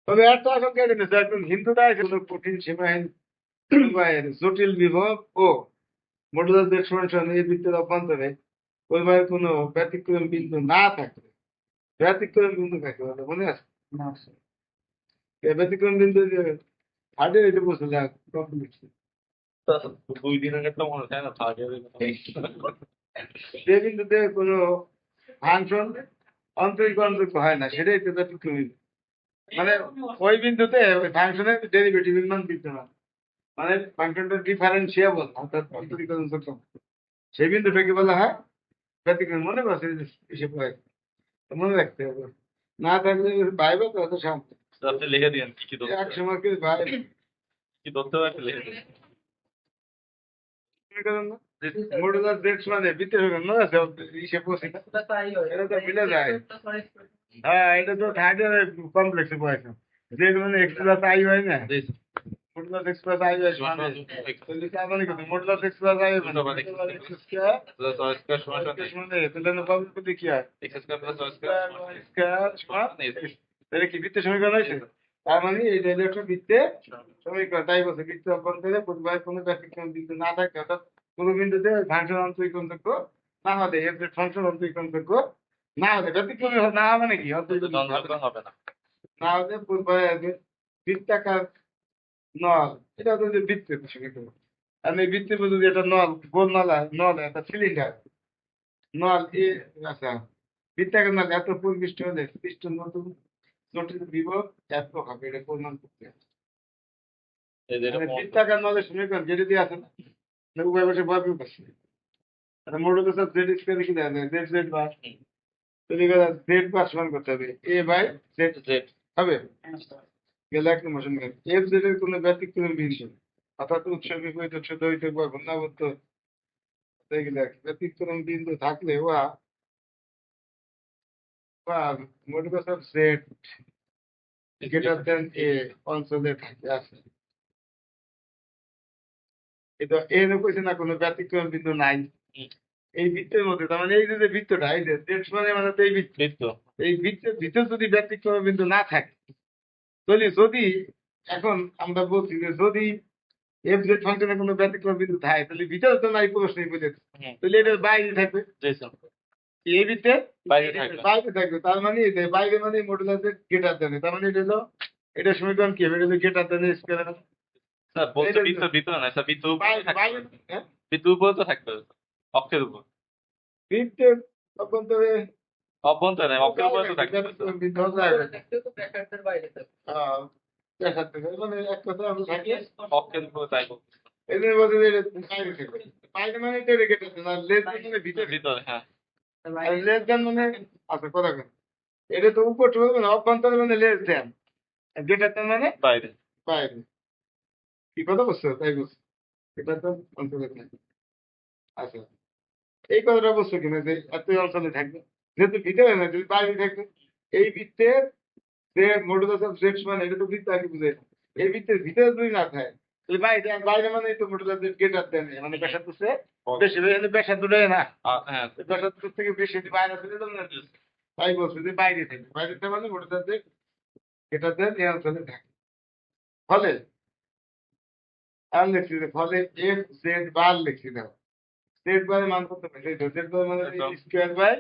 তবে একটা এখন কেটে নিচ্ছে একদম হিন্দুরা এগুলো কঠিন সীমাহীন জটিল বিভব ও মডুলারদের সমান এই বৃত্তের অভ্যন্তরে পরিবারের কোনো ব্যতিক্রম বিন্দু না থাকলে ব্যতিক্রম বিন্দু থাকে মনে আছে না এই ব্যতিক্রম বিন্দু যে হার্ডে এটা বসে যাক কমপ্লিট 2 দিন আগে তো মনে হয় না থাকে যে বিন্দুতে কোনো ফাংশন অন্তরীকরণযোগ্য হয় না সেটাই তো ব্যতিক্রম বিন্দু। মানে ওই বিন্দুতে ওই ফাংশনের ডেরিভেটিভ মান বিদ্যমান মানে ফাংশনটা ডিফারেন্সিয়েবল অর্থাৎ অন্তরীকরণযোগ্য সেই বিন্দুটাকে বলা হয় ব্যতিক্রম। মনে করছে এসে পড়ে মনে রাখতে হবে, না থাকলে ভাইবে তো অত শান্তি আপনি লিখে দিন কি কি এক সময় কি ভাই কি তথ্য একটা লিখে দিন মডুলার জেড মানে ভিতরে মনে আছে ইসে পড়ছে এটা তো মিলে যায়। হ্যাঁ এটা তো থার্ডের কমপ্লেক্সে পড়েছে জেড মানে এক্স প্লাস আই হয় না মডুলার এক্স প্লাস আই হয় মানে তার মানে কত মডুলার এক্স প্লাস আই মানে এক্স স্কয়ার স্কয়ার সমান মানে তাহলে না পাবো কি হয় x square plus y square square সমান তাহলে কি বৃত্তের সমীকরণ হয়েছে। তার মানে এই যে একটা বৃত্তে সমীকরণ তাই বলছে বৃত্ত অভ্যন্তরে প্রতিবার কোনো ব্যতিক্রম বিন্দু না থাকে অর্থাৎ কোনো বিন্দুতে ফাংশন অন্তরীকরণযোগ্য না হলে এর যে ফাংশন অন্তরীকরণযোগ্য না হলে ব্যতিক্রম না হবে নাকি দ্বন্দ্ব হবে না না হলে পূর্বে বৃত্তাকার নল এটা তো যে বৃত্তের সমীকরণ আর এই বৃত্তের মধ্যে যদি একটা নল গোল নলা নল একটা সিলিন্ডার নল এ আচ্ছা বৃত্তাকার নল এত পরিবেষ্ট হলে পৃষ্ঠ নতুন জটিল বিভব এত হবে এটা প্রমাণ করতে হবে। এই যে মানে বৃত্তাকার নলের সমীকরণ যেটা দিয়ে আছে না উভয় পাশে বর্গ করছে মডুলাস অফ জেড স্কয়ার কি দেওয়া যায় জেড জেড বার তৈরি করা জেড বার সমান করতে হবে এ বাই জেড জেড হবে গেলে এক নম্বর সমীকরণ এফ জেড এর কোনো ব্যতিক্রম বিন্দু অর্থাৎ উৎস বিপরীত উৎস দ্বৈত বা ঘূর্ণাবর্ত এগুলো ব্যতিক্রম বিন্দু থাকলে ওয়া বা modulus of z greater than a অঞ্চলে থাকে আছে এটা এর কইছে না কোনো ব্যতিক্রম বিন্দু নাই এই বৃত্তের মধ্যে তার মানে এই যে বৃত্তটা এই যে জেড মানে তো এই বৃত্ত বৃত্ত এই বৃত্তের ভিতর যদি ব্যতিক্রম বিন্দু না থাকে তাহলে যদি এখন আমরা বলছি যে যদি এফ জেড ফাংশনে কোনো ব্যতিক্রম বিন্দু থাকে তাহলে ভিতরে তো নাই প্রশ্নই বুঝে তাহলে এটা বাইরে থাকবে এই বৃত্তে বাইরে থাকবে বাইরে থাকবে তার মানে এই যে বাইরে মানে মডুলাস গ্রেটার দেন তার মানে এটা হলো এটা সমীকরণ কি হবে এটা হলো গ্রেটার দেন স্কয়ার স্যার বলতে বৃত্ত ভিতরে না স্যার বৃত্ত উপরে বাইরে বৃত্ত উপরে তো থাকবে অক্ষের উপর বৃত্তের অভ্যন্তরে অভ্যন্তরে নাই অক্ষের উপরে তো থাকবে বিন্দু মানে এক কথা আমি থাকি অক্ষের উপরে তাই এদের মধ্যে যে বাইরে থাকবে বাইরে মানে এটা রেখে না লেস মানে ভিতরে ভিতরে হ্যাঁ লেস দেন মানে আচ্ছা কথা কেন এটা তো উপর চলবে না অভ্যন্তরে মানে লেস দেন যেটা তার মানে বাইরে বাইরে কি কথা বলছো তাই বলছো এটা তো অঞ্চলে নাই আচ্ছা এই কথাটা বলছো কিনা যে এত অঞ্চলে থাকবে যেহেতু ভিতরে না যদি বাইরে থাকবে এই বৃত্তের যে মডুলাস অফ জেড মানে এটা তো বৃত্ত আগে বুঝে এই বৃত্তের ভিতরে যদি না থাকে তাহলে বাইরে বাইরে মানে তো মডুলাস জেড গ্রেটার দেন মানে ব্যাসার্ধ সে বেশি ব্যাসার্ধ দেয় না হ্যাঁ ব্যাসার্ধ থেকে বেশি বাইরে চলে যাবে না তাই বলছো যে বাইরে থাকে বাইরে থাকে মানে মডুলাস জেড গ্রেটার দেন এই অঞ্চলে থাকে ফলে আর লিখছি ফলে এফ জেড বার লিখছি দাও জেড বারের মান কত পাই জেড বার মানে স্কয়ার বাই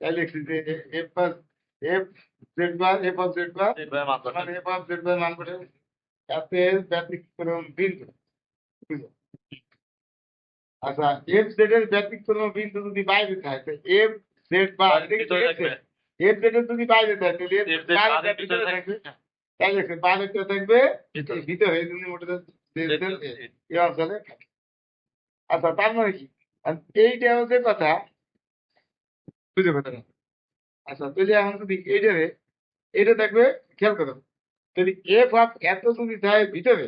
তাই লিখছি যে F bar F Z bar F of Z bar মানে এফ অফ জেড বার মান করে এতে ব্যতিক্রম বিন্দু আচ্ছা এফ জেড এর ব্যতিক্রম বিন্দু যদি বাইরে থাকে তো F Z bar F Z এর যদি বাইরে থাকে তাহলে এফ বার ভিতরে থাকবে তাই লিখছি বাইরে থাকবে ভিতরে এই জন্য মোটে এই অঞ্চলে থাকে। আচ্ছা তার মানে কি এইটা হচ্ছে কথা বুঝে কথা না আচ্ছা তাহলে এখন যদি এইটারে এটা দেখবে খেয়াল করো যদি এফ অফ এত যদি থাকে ভিতরে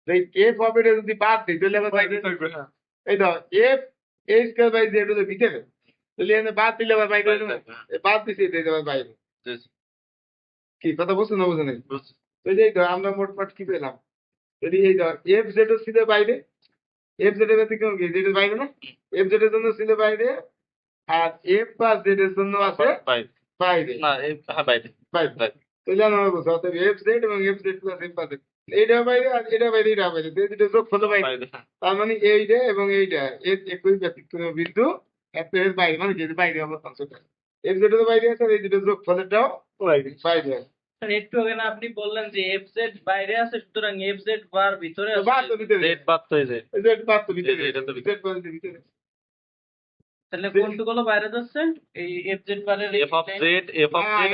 এই এফ অফ এটা যদি বাদ দিই তাহলে আমার বাইরে থাকবে না এই দাও f a square by z হলো ভিতরে তাহলে এখানে বাদ দিলে আবার বাইরে হলো না বাদ দিছি এটা আবার বাইরে কি কথা বলছো না বুঝো নাই তো এই ধর আমরা মোটমাট কি পেলাম যদি এই ধর এফ জেড ছিল বাইরে এফ জেড এর ব্যতিক্রম কি জেড এর বাইরে না এফ জেড এর জন্য ছিল বাইরে আর এফ প্লাস জেড এর জন্য আছে বাইরে না হ্যাঁ বাইরে বাইরে তো জানো বলছো অতএব এফ জেড এবং এফ জেড প্লাস এফ পাবে এইটা বাইরে আর এটা বাইরে এটা বাইরে এই দুটো যোগ ফলে বাইরে তার মানে এইটা এবং এইটা এর একই ব্যতিক্রম বিন্দু এত এর বাইরে মানে যেটা বাইরে অবস্থান চলে এফ জেড এর বাইরে আছে আর এই দুটো যোগ ফলেরটাও বাইরে বাইরে আছে স্যার একটু আগে না আপনি বললেন যে এফজেড বাইরে আছে সুতরাং এফজেড বার ভিতরে তো আছে বাদ তো ভিতরে জেড বাদ তো এই যে জেড বাদ তো ভিতরে এটা তো ভিতরে। জেড বাদ তো ভিতরে তাহলে কোনগুলো বাইরে যাচ্ছে এই এফজেড বারের এফ অফ জেড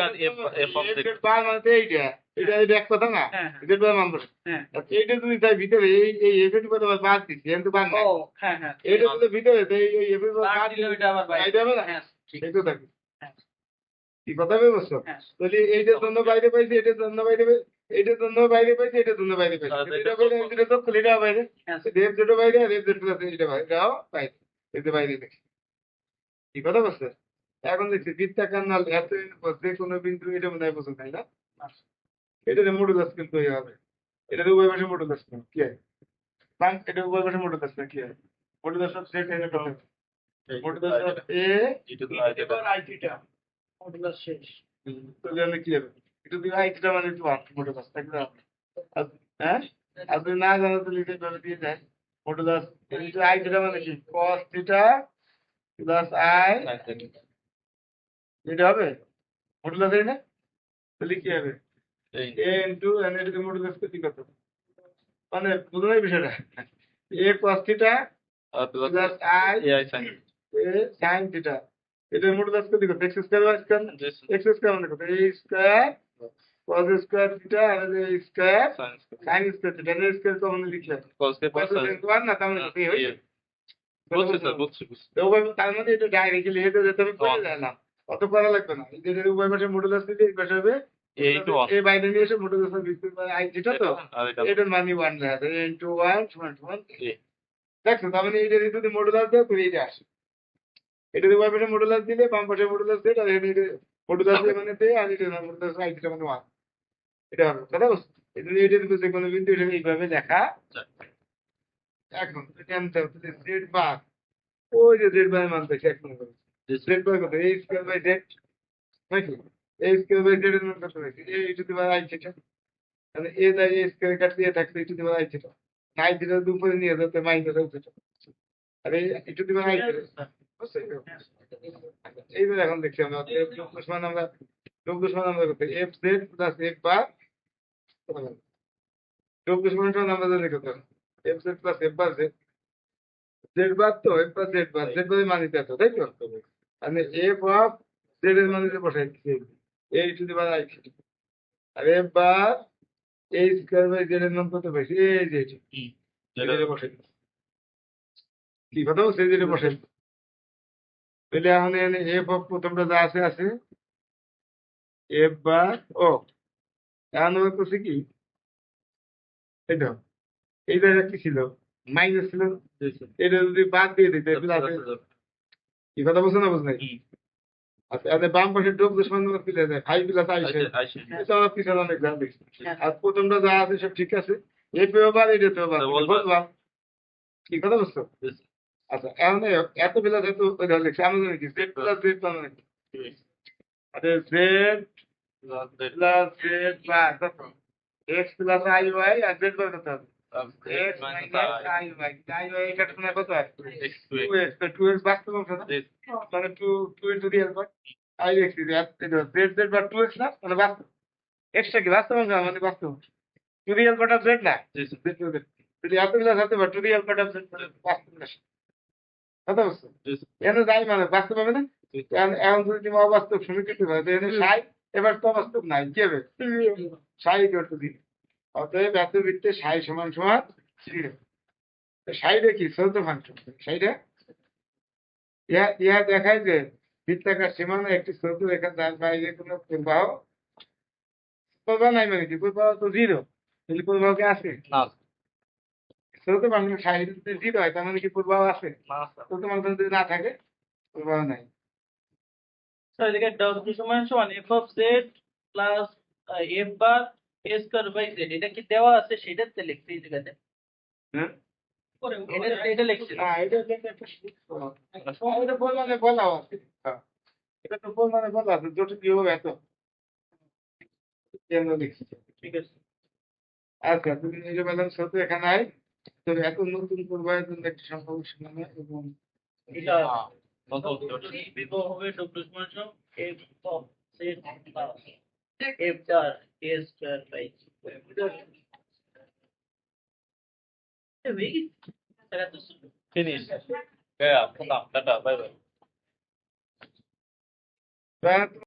আর F of Z Z bar মানে তো এইটা এটা এটা এক কথা না হ্যাঁ জেড বার মানবো না। হ্যাঁ আচ্ছা, এইটা যদি তাই ভিতরে এই এই এফ এর কথা বাদ দিচ্ছি কিন্তু বাদ না ও হ্যাঁ হ্যাঁ এটা যদি ভিতরে তো এই এফ এর বাদ বাদ দিলে ওইটা আবার বাইরে বাইরে হবে না হ্যাঁ ঠিক এই তো থাকবে হ্যাঁ কি কথা বলছো হ্যাঁ তাহলে এইটার জন্য বাইরে পাইছি এটার জন্য বাইরে পাইছি এটার জন্য বাইরে পাইছি এটার জন্য বাইরে পাইছি তাহলে এটা বাইরে এটা তো খুলে দেওয়া বাইরে হ্যাঁ রেপ যেটা বাইরে রেপ যেটা প্লাস এটা বাইরে দাও বাইরে এতে বাইরে দেখি কি কথা বলছো এখন দেখছি বৃত্তাকার নাল এত যে কোনো বিন্দু এটা মনে হয় পছন্দ তাই না এটা মডুলাস কিন্তু হয়ে হবে এটা উভয় পাশে মডুলাস কি হয় এটা উভয় পাশে মডুলাস কি হয় মডুলাস অফ সেট এর কথা মডুলাস অফ এ মডুলাস শেষ তো জানে কি হবে এটা দিয়ে আইটা মানে একটু আট মডুলাস তাই না হ্যাঁ আর যদি না জানো তো লিখে ভাবে দিয়ে যায় মডুলাস এটা আইটা মানে কি cos থিটা প্লাস আই এটা হবে মডুলাস এই না তাহলে কি হবে এই এ ইন্টু এন এর মডুলাস কি কত মানে বুঝো না এই বিষয়টা এ cos থিটা আর plus i a i sine a sin theta এটা মডুলাস কি কত x square y square x square মানে কত a square cos square theta আর a square sine sin square theta এর স্কয়ার কমন লিখলে কস কে কত পাস ইনটু 1 না তার মানে কত হয় বুঝছি স্যার বুঝছি তো ওই তার মধ্যে এটা ডাইরেক্টলি লিখে দিতে হবে করে যায় না অত করা লাগবে না এই যে উভয় পাশে মডুলাস দিতে এই পাশে হবে এই টু এই বাইরে নিয়ে এসে মডুলাস বিস্তার করে আই যেটা তো আর এটা এটার মানে 1 দেখা যায় ইনটু 1 সমান সমান এ দেখছো তার মানে এইটা যদি মডুলাস দেয় তুমি এইটা আসে এটা উভয় পাশে মডুলাস দিলে বাম পাশে মডুলাস দিলে আর এখানে মডুলাস দিয়ে মানে তে আর এটা মডুলাস আই যেটা মানে 1 এটা হবে কথা বুঝছো এটা এটা যদি যে কোনো বিন্দু এটা এইভাবে লেখা এখন জানতে হবে জেড বার ওই যে জেড বার মান দেখে এখন জেড বার কত a স্কয়ার বাই জেড নাকি a স্কয়ার বাই জেড এর মান কত হয়েছে a to the power i theta তাহলে a দ্বারা a স্কয়ার কাট দিয়ে থাকলে e two the power i theta i theta উপরে নিয়ে যেতে মাইনাস i থিটা আরে e two the power i theta এইবার এখন দেখছি আমরা লোক দুশ্মন আমরা করতে f z প্লাস f বার লোক দুশ্মনটা আমরা জানি কত f z প্লাস f বার z জেড বার তো f বার z বার z বারের মান নিতে তাই তো মানে f অফ z এর মান নিতে বসাই দিচ্ছি a to the power i theta আর f bar a square by z এর মান কত পাইছি এই যে এটা বসাই দিচ্ছি কি কথা বলছে যেটা বসাই দিচ্ছি। তাহলে এখন এখানে f অফ প্রথমটা যা আছে আছে f বার ও এখন আমরা করছি কি এই তো এই জায়গা কি ছিল মাইনাস ছিল এটা যদি বাদ দিয়ে দিতে প্লাস কি কথা বলছো না বুঝ নাই আচ্ছা আর বাম পাশে যোগ দুশ্মন পিলে যায় 5 প্লাস i এটা আমরা পিছনে অনেক জান দেখছি আর প্রথমটা যা আছে সব ঠিক আছে এই পেবার এটা পেবার বলবা কি কথা বলছো আচ্ছা এখন এত প্লাস এত ওই ধর লিখছি আমরা জানি কি z প্লাস z মানে কি আরে z প্লাস z বার কত x প্লাস i y আর z বার কত হবে x minus i y i y এটা শোনা কত আছে 2x তো 2x বাস্তব অংশ না মানে 2 into real part i x is z bar 2x না মানে বাস্তব x টা কি বাস্তব অংশ মানে বাস্তব two real part of z না যদি এত প্লাস হতে পারে two real part of z বাস্তব না কথা বলছো এখানে যাই মানে বাস্তব হবে না এখন যদি তুমি অবাস্তব সমীকৃত হয় এখানে সাই এবার তো অবাস্তব নাই কি হবে সাই করতে দিন অতএব এত বৃত্তে সাই সমান সমান 0 সাইডে কি চলতে ফাংশন সাইডে ইহা দেখায় যে বৃত্তাকার সীমানা একটি ছোট রেখা যার বাইরে কোনো প্রবাহ নাই মানে কি প্রবাহ তো 0 তাহলে প্রবাহ কি আছে না ছোট ফাংশন সাইডে যদি 0 হয় তার মানে কি প্রবাহ আছে ছোট ফাংশন যদি না থাকে প্রবাহ নাই স্যার এদিকে w সমান সমান f of z plus f bar a square by z এটা কি দেওয়া আছে সেটাতে লিখছি এই জায়গাতে হ্যাঁ এটা লিখছি না এটা বলমানে বলা আছে এটা তো বলমানে বলা আছে যত কি হবে এত কেন লিখছি ঠিক আছে। আচ্ছা তুমি জিরো ব্যালেন্স হতে এখানে আয় তবে এত নতুন করবার জন্য একটা সম্ভাবনা সেখানে এবং এটা কত বিভব হবে ডব্লিউ সমান সমান f of z plus f bar a square by finish গয়া খতম টাটা বাই বাই তাহলে